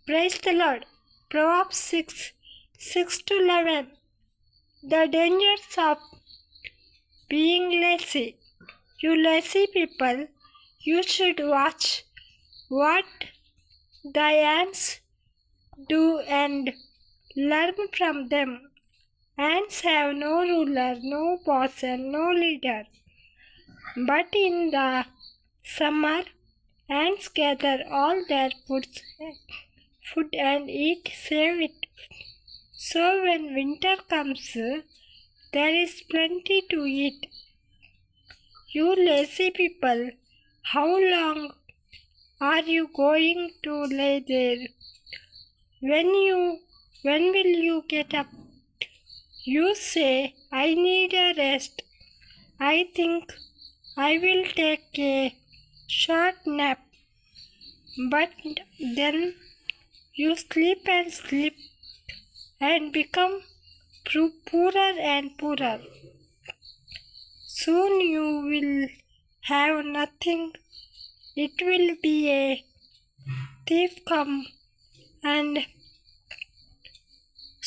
Praise the Lord. Proverbs 6:6-11. The dangers of being lazy. You lazy people, you should watch what the ants do and learn from them. Ants have no ruler, no boss, and no leader. But in the summer, ants gather all their food and save it. So when winter comes, there is plenty to eat. You lazy people, how long are you going to lay there? When will you get up? You say, I need a rest. I think I will take a short nap. But then you sleep and become poorer and poorer. Soon you will have nothing. It will be a thief come and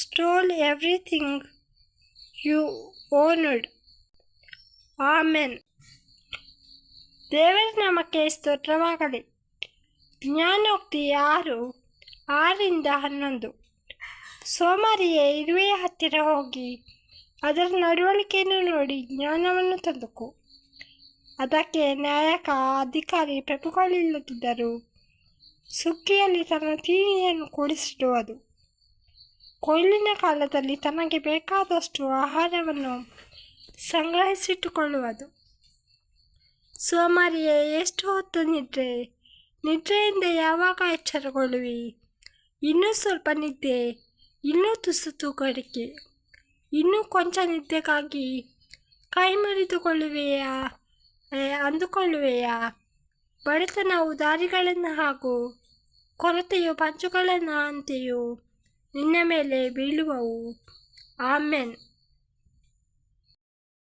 stole everything you owned. Amen. ದೇವರ ನಾಮಕ್ಕೆ ಸ್ತೋತ್ರವಾಗಲಿ. ಜ್ಞಾನೋಕ್ತಿ 6:6-11. ಸೋಮಾರಿಯೇ, ಇರುವೆಯ ಹತ್ತಿರ ಹೋಗಿ ಅದರ ನಡವಳಿಕೆಯನ್ನು ನೋಡಿ ಜ್ಞಾನವನ್ನು ತಂದುಕೋ. ಅದಕ್ಕೆ ನಾಯಕ, ಅಧಿಕಾರಿ, ಪ್ರಭುಗಳಿಲ್ಲದಿದ್ದರೂ ಸುಗ್ಗಿಯಲ್ಲಿ ತನ್ನ ತೀನಿಯನ್ನು ಕೂಡಿಸಿಡುವುದು. ಕೊಯ್ಲಿನ ಕಾಲದಲ್ಲಿ ತನಗೆ ಬೇಕಾದಷ್ಟು ಆಹಾರವನ್ನು ಸಂಗ್ರಹಿಸಿಟ್ಟುಕೊಳ್ಳುವುದು. ಸೋಮಾರಿಯೇ, ಎಷ್ಟು ಹೊತ್ತು ನಿದ್ರೆಯಿಂದ ಯಾವಾಗ ಎಚ್ಚರಗೊಳ್ಳುವಿ? ಇನ್ನೂ ಸ್ವಲ್ಪ ನಿದ್ದೆ, ಇನ್ನೂ ತುಸು ತೂಕಡಿಕೆ, ಇನ್ನೂ ಕೊಂಚ ನಿದ್ದೆಗಾಗಿ ಕೈ ಮುರಿದುಕೊಳ್ಳುವೆಯಾ ಅಂದುಕೊಳ್ಳುವೆಯಾ? ಬಡತನವು ದಾರಿಗಳನ್ನು ಹಾಗೂ ಕೊರತೆಯು ಪಂಚುಗಳನ್ನು ಅಂತೆಯೂ ನಿನ್ನ ಮೇಲೆ ಬೀಳುವವು. ಆಮೆನ್.